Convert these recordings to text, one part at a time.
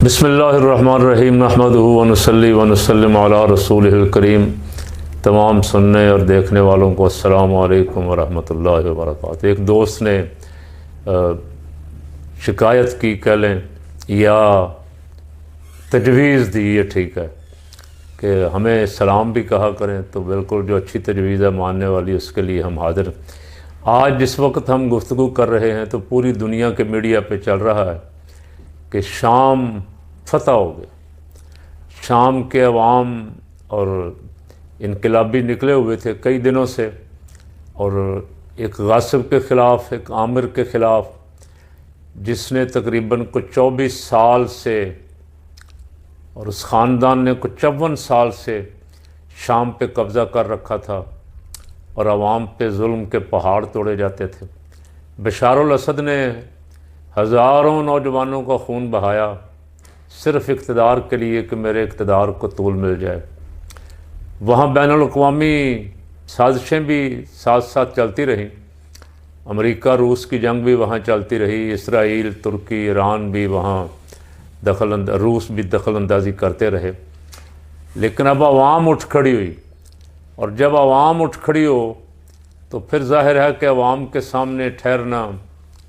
بسم اللہ الرحمن الرحیم نحمدہ ونصلی ونسلم علی رسولہ الکریم۔ تمام سننے اور دیکھنے والوں کو السلام علیکم ورحمۃ اللہ وبرکاتہ۔ ایک دوست نے شکایت کی کہہ لیں یا تجویز دی، یہ ٹھیک ہے کہ ہمیں سلام بھی کہا کریں، تو بالکل جو اچھی تجویز ہے ماننے والی، اس کے لیے ہم حاضر۔ آج جس وقت ہم گفتگو کر رہے ہیں تو پوری دنیا کے میڈیا پہ چل رہا ہے کہ شام فتح ہو گیا۔ شام کے عوام اور انقلابی نکلے ہوئے تھے کئی دنوں سے، اور ایک غاصب کے خلاف، ایک آمر کے خلاف، جس نے تقریباً کچھ 24 سال سے، اور اس خاندان نے کچھ 54 سال سے شام پہ قبضہ کر رکھا تھا، اور عوام پہ ظلم کے پہاڑ توڑے جاتے تھے۔ بشار الاسد نے ہزاروں نوجوانوں کا خون بہایا صرف اقتدار کے لیے کہ میرے اقتدار کو طول مل جائے۔ وہاں بین الاقوامی سازشیں بھی ساتھ ساتھ چلتی رہیں، امریکہ روس کی جنگ بھی وہاں چلتی رہی، اسرائیل، ترکی، ایران بھی وہاں روس بھی دخل اندازی کرتے رہے، لیکن اب عوام اٹھ کھڑی ہوئی، اور جب عوام اٹھ کھڑی ہو تو پھر ظاہر ہے کہ عوام کے سامنے ٹھہرنا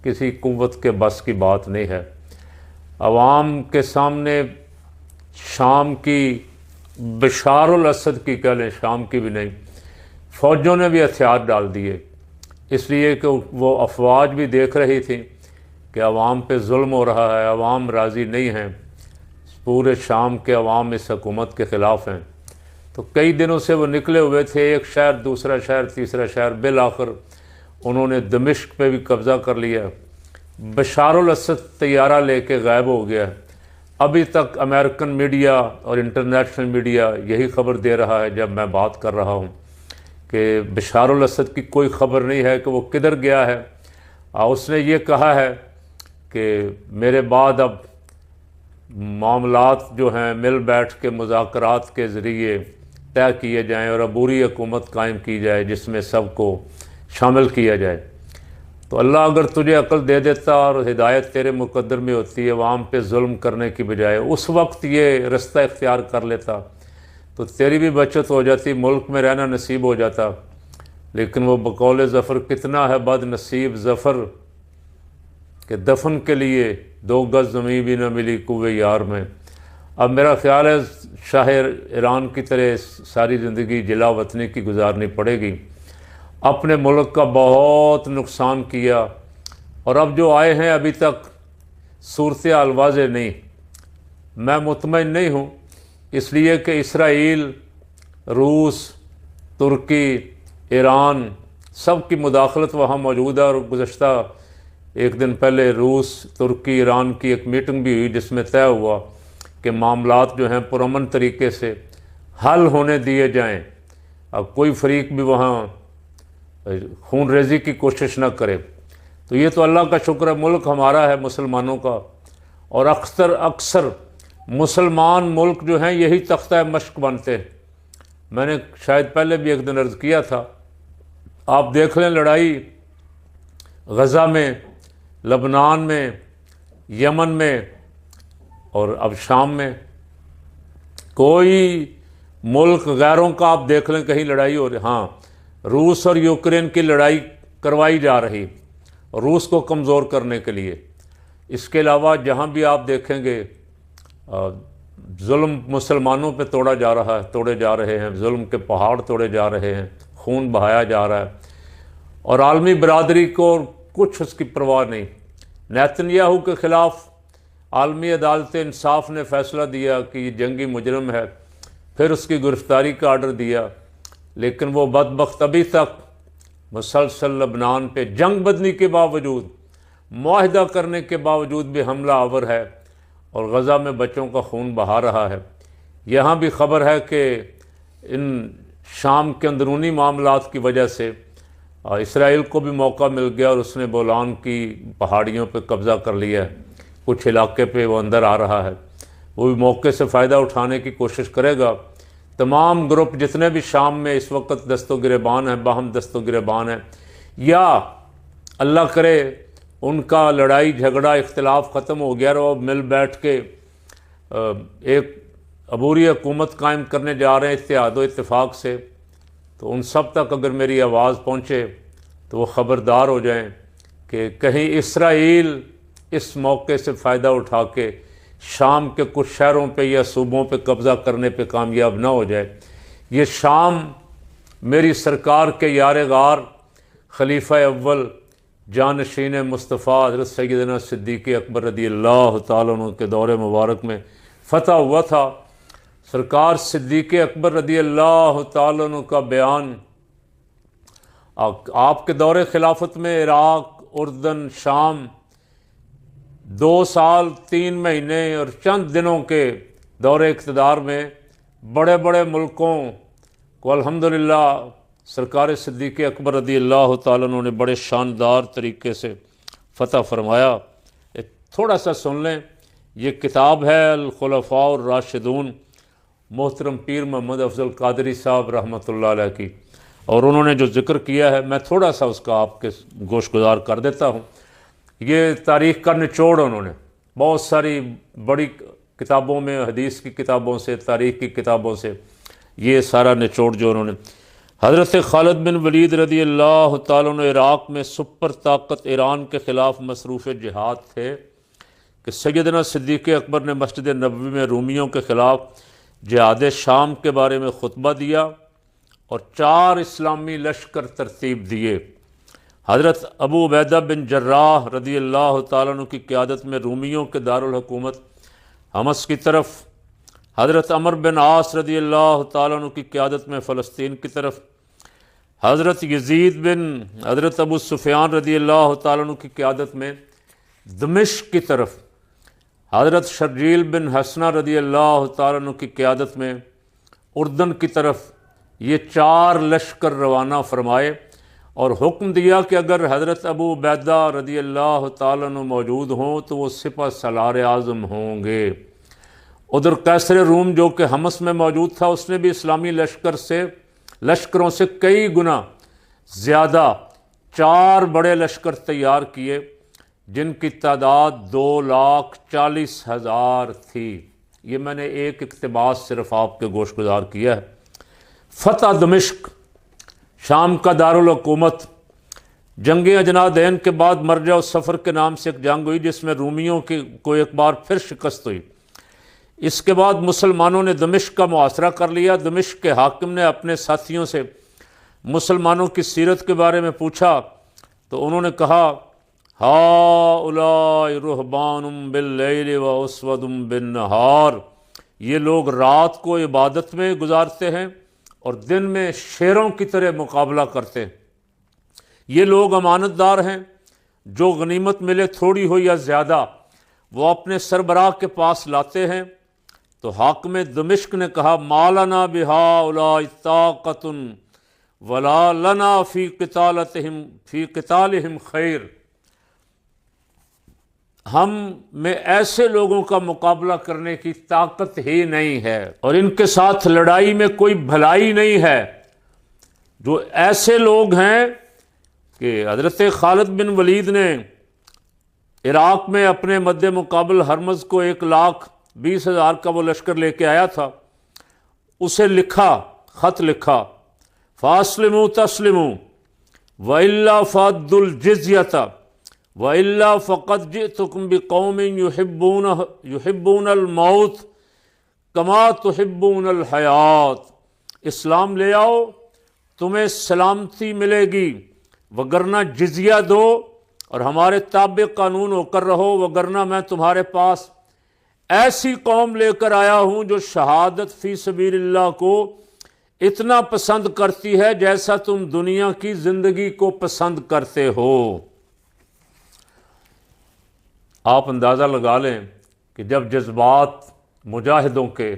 کسی قوت کے بس کی بات نہیں ہے۔ عوام کے سامنے شام کی، بشار الاسد کی کہہ لیں، شام کی بھی نہیں، فوجوں نے بھی ہتھیار ڈال دیے، اس لیے کہ وہ افواج بھی دیکھ رہی تھی کہ عوام پہ ظلم ہو رہا ہے، عوام راضی نہیں ہیں، پورے شام کے عوام اس حکومت کے خلاف ہیں۔ تو کئی دنوں سے وہ نکلے ہوئے تھے، ایک شہر، دوسرا شہر، تیسرا شہر، بالآخر انہوں نے دمشق پہ بھی قبضہ کر لیا۔ بشار الاسد طیارہ لے کے غائب ہو گیا۔ ابھی تک امریکن میڈیا اور انٹرنیشنل میڈیا یہی خبر دے رہا ہے جب میں بات کر رہا ہوں کہ بشار الاسد کی کوئی خبر نہیں ہے کہ وہ کدھر گیا ہے۔ اس نے یہ کہا ہے کہ میرے بعد اب معاملات جو ہیں مل بیٹھ کے مذاکرات کے ذریعے طے کیے جائیں اور عبوری حکومت قائم کی جائے جس میں سب کو شامل کیا جائے۔ تو اللہ اگر تجھے عقل دے دیتا اور ہدایت تیرے مقدر میں ہوتی ہے، عوام پہ ظلم کرنے کی بجائے اس وقت یہ رستہ اختیار کر لیتا تو تیری بھی بچت ہو جاتی، ملک میں رہنا نصیب ہو جاتا۔ لیکن وہ بقول ظفر کتنا ہے بد نصیب ظفر کہ دفن کے لیے 2 گز زمین بھی نہ ملی کوہ یار میں۔ اب میرا خیال ہے شاہ ایران کی طرح ساری زندگی جلا وطنی کی گزارنی پڑے گی۔ اپنے ملک کا بہت نقصان کیا، اور اب جو آئے ہیں ابھی تک صورتحال واضح نہیں۔ میں مطمئن نہیں ہوں، اس لیے کہ اسرائیل، روس، ترکی، ایران، سب کی مداخلت وہاں موجود ہے، اور گزشتہ ایک دن پہلے روس، ترکی، ایران کی ایک میٹنگ بھی ہوئی جس میں طے ہوا کہ معاملات جو ہیں پرامن طریقے سے حل ہونے دیے جائیں۔ اب کوئی فریق بھی وہاں خون ریزی کی کوشش نہ کرے۔ تو یہ تو اللہ کا شکر ہے، ملک ہمارا ہے مسلمانوں کا، اور اکثر مسلمان ملک جو ہیں یہی تختہ مشق بنتے ہیں۔ میں نے شاید پہلے بھی ایک دن عرض کیا تھا، آپ دیکھ لیں لڑائی غزہ میں، لبنان میں، یمن میں، اور اب شام میں، کوئی ملک غیروں کا آپ دیکھ لیں کہیں لڑائی ہو رہی۔ ہاں، روس اور یوکرین کی لڑائی کروائی جا رہی روس کو کمزور کرنے کے لیے۔ اس کے علاوہ جہاں بھی آپ دیکھیں گے ظلم مسلمانوں پہ توڑے جا رہے ہیں، ظلم کے پہاڑ توڑے جا رہے ہیں، خون بہایا جا رہا ہے، اور عالمی برادری کو کچھ اس کی پرواہ نہیں۔ نیتن یاہو کے خلاف عالمی عدالت انصاف نے فیصلہ دیا کہ یہ جنگی مجرم ہے، پھر اس کی گرفتاری کا آرڈر دیا، لیکن وہ بدبخت ابھی تک مسلسل لبنان پہ جنگ بدنی کے باوجود، معاہدہ کرنے کے باوجود بھی حملہ آور ہے، اور غزہ میں بچوں کا خون بہا رہا ہے۔ یہاں بھی خبر ہے کہ ان شام کے اندرونی معاملات کی وجہ سے اسرائیل کو بھی موقع مل گیا، اور اس نے بولان کی پہاڑیوں پہ قبضہ کر لیا ہے، کچھ علاقے پہ وہ اندر آ رہا ہے، وہ بھی موقع سے فائدہ اٹھانے کی کوشش کرے گا۔ تمام گروپ جتنے بھی شام میں اس وقت دست و گریبان ہیں، باہم دست و گریبان ہیں، یا اللہ کرے ان کا لڑائی جھگڑا اختلاف ختم ہو گیا اور وہ مل بیٹھ کے ایک عبوری حکومت قائم کرنے جا رہے ہیں اتحاد و اتفاق سے، تو ان سب تک اگر میری آواز پہنچے تو وہ خبردار ہو جائیں کہ کہیں اسرائیل اس موقع سے فائدہ اٹھا کے شام کے کچھ شہروں پہ یا صوبوں پہ قبضہ کرنے پہ کامیاب نہ ہو جائے۔ یہ شام میری سرکار کے یار غار خلیفہ اول جانشین مصطفیٰ حضرت سیدنا صدیق اکبر رضی اللہ تعالیٰ عنہ کے دور مبارک میں فتح ہوا تھا۔ سرکار صدیق اکبر رضی اللہ تعالیٰ عنہ کا بیان آپ کے دور خلافت میں عراق، اردن، شام 2 سال 3 مہینے اور چند دنوں کے دور اقتدار میں بڑے بڑے ملکوں کو الحمدللہ سرکار صدیق اکبر رضی اللہ تعالیٰ عنہ نے بڑے شاندار طریقے سے فتح فرمایا۔ تھوڑا سا سن لیں، یہ کتاب ہے الخلفاء الراشدون محترم پیر محمد افضل قادری صاحب رحمۃ اللہ علیہ کی، اور انہوں نے جو ذکر کیا ہے میں تھوڑا سا اس کا آپ کے گوش گزار کر دیتا ہوں۔ یہ تاریخ کا نچوڑ انہوں نے بہت ساری بڑی کتابوں میں، حدیث کی کتابوں سے، تاریخ کی کتابوں سے یہ سارا نچوڑ جو انہوں نے۔ حضرت خالد بن ولید رضی اللہ تعالیٰ عنہ عراق میں سپر طاقت ایران کے خلاف مصروف جہاد تھے کہ سیدنا صدیق اکبر نے مسجد نبوی میں رومیوں کے خلاف جہاد شام کے بارے میں خطبہ دیا اور 4 اسلامی لشکر ترتیب دیے۔ حضرت ابو عبیدہ بن جراح رضی اللہ تعالیٰ عنہ کی قیادت میں رومیوں کے دارالحکومت حمص کی طرف، حضرت عمر بن عاص رضی اللہ تعالیٰ عنہ کی قیادت میں فلسطین کی طرف، حضرت یزید بن حضرت ابو سفیان رضی اللہ تعالیٰ عنہ کی قیادت میں دمشق کی طرف، حضرت شرجیل بن حسنہ رضی اللہ تعالیٰ عنہ کی قیادت میں اردن کی طرف، یہ 4 لشکر روانہ فرمائے اور حکم دیا کہ اگر حضرت ابو عبیدہ رضی اللہ تعالیٰ عنہ موجود ہوں تو وہ سپہ سالار اعظم ہوں گے۔ ادھر قیصر روم جو کہ حمص میں موجود تھا، اس نے بھی اسلامی لشکروں سے کئی گنا زیادہ 4 بڑے لشکر تیار کیے جن کی تعداد 2,40,000 تھی۔ یہ میں نے ایک اقتباس صرف آپ کے گوش گزار کیا ہے۔ فتح دمشق، شام کا دارالحکومت۔ جنگ اجنادین کے بعد مرجع السفر کے نام سے ایک جنگ ہوئی جس میں رومیوں کو ایک بار پھر شکست ہوئی۔ اس کے بعد مسلمانوں نے دمشق کا محاصرہ کر لیا۔ دمشق کے حاکم نے اپنے ساتھیوں سے مسلمانوں کی سیرت کے بارے میں پوچھا تو انہوں نے کہا ہؤلاء رہبان باللیل واسود بالنہار، یہ لوگ رات کو عبادت میں گزارتے ہیں اور دن میں شیروں کی طرح مقابلہ کرتے ہیں۔ یہ لوگ امانت دار ہیں، جو غنیمت ملے تھوڑی ہو یا زیادہ وہ اپنے سربراہ کے پاس لاتے ہیں۔ تو حاکم دمشق نے کہا ما لنا بہؤلاء طاقۃ ولا لنا فی قتالہم خیر، ہم میں ایسے لوگوں کا مقابلہ کرنے کی طاقت ہی نہیں ہے اور ان کے ساتھ لڑائی میں کوئی بھلائی نہیں ہے۔ جو ایسے لوگ ہیں کہ حضرت خالد بن ولید نے عراق میں اپنے مد مقابل ہرمز کو 1,20,000 کا وہ لشکر لے کے آیا تھا، اسے خط لکھا فاسلموا تسلموا وإلا فادوا الجزیۃ وإلا فقد جئتكم بقوم يحبون الموت كما تحبون الحیات، اسلام لے آؤ تمہیں سلامتی ملے گی، وگرنہ جزیہ دو اور ہمارے تابع قانون ہو کر رہو، وگرنہ میں تمہارے پاس ایسی قوم لے کر آیا ہوں جو شہادت فی سبیل اللہ کو اتنا پسند کرتی ہے جیسا تم دنیا کی زندگی کو پسند کرتے ہو۔ آپ اندازہ لگا لیں کہ جب جذبات مجاہدوں کے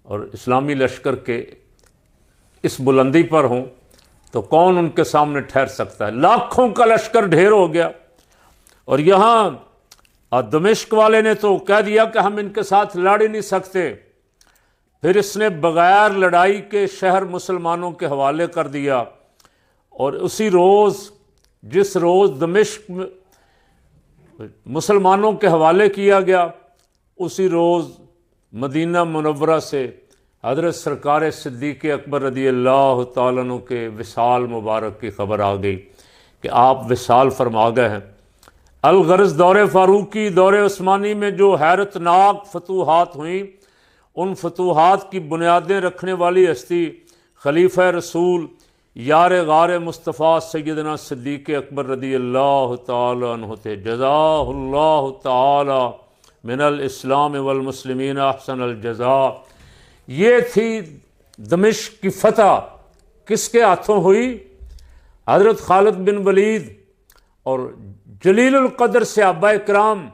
اور اسلامی لشکر کے اس بلندی پر ہوں تو کون ان کے سامنے ٹھہر سکتا ہے؟ لاکھوں کا لشکر ڈھیر ہو گیا، اور یہاں دمشق والے نے تو کہہ دیا کہ ہم ان کے ساتھ لڑ ہی نہیں سکتے۔ پھر اس نے بغیر لڑائی کے شہر مسلمانوں کے حوالے کر دیا، اور اسی روز جس روز دمشق مسلمانوں کے حوالے کیا گیا، اسی روز مدینہ منورہ سے حضرت سرکار صدیق اکبر رضی اللہ تعالیٰ عنہ کے وصال مبارک کی خبر آ گئی کہ آپ وصال فرما گئے ہیں۔ الغرض دور فاروقی، دور عثمانی میں جو حیرت ناک فتوحات ہوئیں، ان فتوحات کی بنیادیں رکھنے والی ہستی خلیفہ رسول یار غار مصطفیٰ سیدنا صدیق اکبر رضی اللہ تعالی عنہ تھے، جزاہ اللہ تعالی من الاسلام والمسلمین احسن الجزاء۔ یہ تھی دمشق کی فتح، کس کے ہاتھوں ہوئی؟ حضرت خالد بن ولید اور جلیل القدر صحابہ کرام،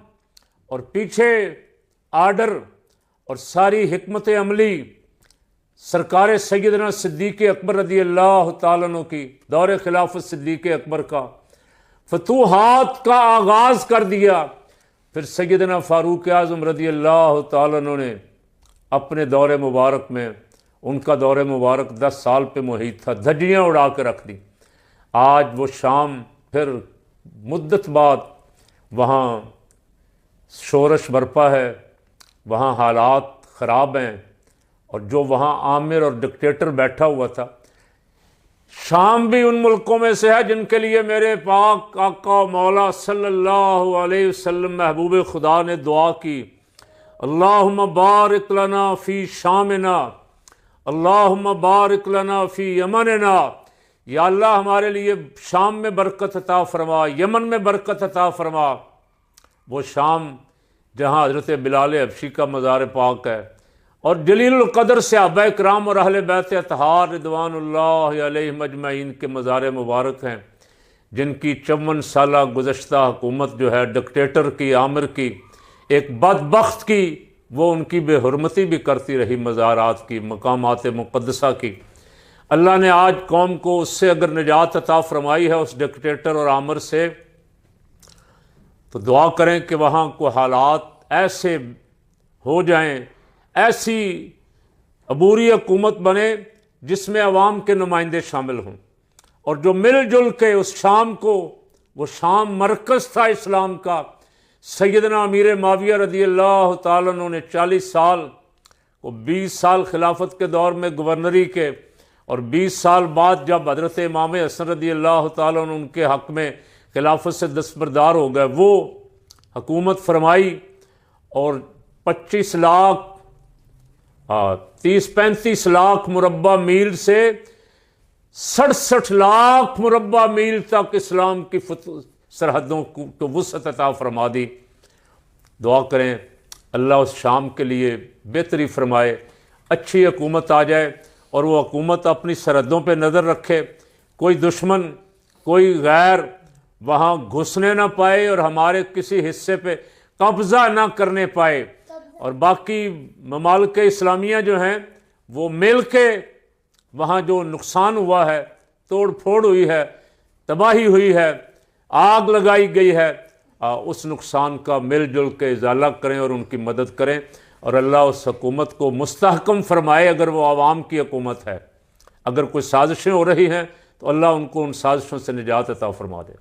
اور پیچھے آرڈر اور ساری حکمت عملی سرکار سیدنا صدیق اکبر رضی اللہ تعالیٰ عنہ کی، دور خلافت صدیق اکبر کا فتوحات کا آغاز کر دیا۔ پھر سیدنا فاروق اعظم رضی اللہ تعالیٰ عنہ نے اپنے دور مبارک میں، ان کا دور مبارک 10 سال پہ محیط تھا، دھجیاں اڑا کے رکھ دی۔ آج وہ شام پھر مدت بعد وہاں شورش برپا ہے، وہاں حالات خراب ہیں، اور جو وہاں عامر اور ڈکٹیٹر بیٹھا ہوا تھا۔ شام بھی ان ملکوں میں سے ہے جن کے لیے میرے پاک آقا مولا صلی اللہ علیہ وسلم محبوب خدا نے دعا کی، اللہم بارک لنا فی شامنا، اللہم بارک لنا فی یمننا، یا اللہ ہمارے لیے شام میں برکت عطا فرما، یمن میں برکت عطا فرما۔ وہ شام جہاں حضرت بلال حبشی کا مزار پاک ہے، اور جلیل القدر صحابہ کرام اور اہل بیت اطہار رضوان اللہ علیہم اجمعین کے مزار مبارک ہیں، جن کی 54 سالہ گزشتہ حکومت جو ہے ڈکٹیٹر کی، عامر کی، ایک بدبخت کی، وہ ان کی بے حرمتی بھی کرتی رہی، مزارات کی، مقامات مقدسہ کی۔ اللہ نے آج قوم کو اس سے اگر نجات عطا فرمائی ہے، اس ڈکٹیٹر اور عامر سے، تو دعا کریں کہ وہاں کو حالات ایسے ہو جائیں، ایسی عبوری حکومت بنے جس میں عوام کے نمائندے شامل ہوں، اور جو مل جل کے اس شام کو، وہ شام مرکز تھا اسلام کا، سیدنا امیر معاویہ رضی اللہ تعالیٰ عنہ نے 40 سال، وہ 20 سال خلافت کے دور میں گورنری کے، اور 20 سال بعد جب حضرت امام حسن رضی اللہ تعالیٰ عنہ ان کے حق میں خلافت سے دستبردار ہو گئے، وہ حکومت فرمائی، اور 25 لاکھ 30-35 لاکھ مربع میل سے 67 لاکھ مربع میل تک اسلام کی سرحدوں کو وسعت عطا فرما دی۔ دعا کریں اللہ اس شام کے لیے بہتری فرمائے، اچھی حکومت آ جائے، اور وہ حکومت اپنی سرحدوں پہ نظر رکھے، کوئی دشمن، کوئی غیر وہاں گھسنے نہ پائے اور ہمارے کسی حصے پہ قبضہ نہ کرنے پائے، اور باقی ممالک اسلامیہ جو ہیں وہ مل کے وہاں جو نقصان ہوا ہے، توڑ پھوڑ ہوئی ہے، تباہی ہوئی ہے، آگ لگائی گئی ہے، اس نقصان کا مل جل کے ازالہ کریں اور ان کی مدد کریں، اور اللہ اس حکومت کو مستحکم فرمائے اگر وہ عوام کی حکومت ہے۔ اگر کوئی سازشیں ہو رہی ہیں تو اللہ ان کو ان سازشوں سے نجات عطا فرما دے۔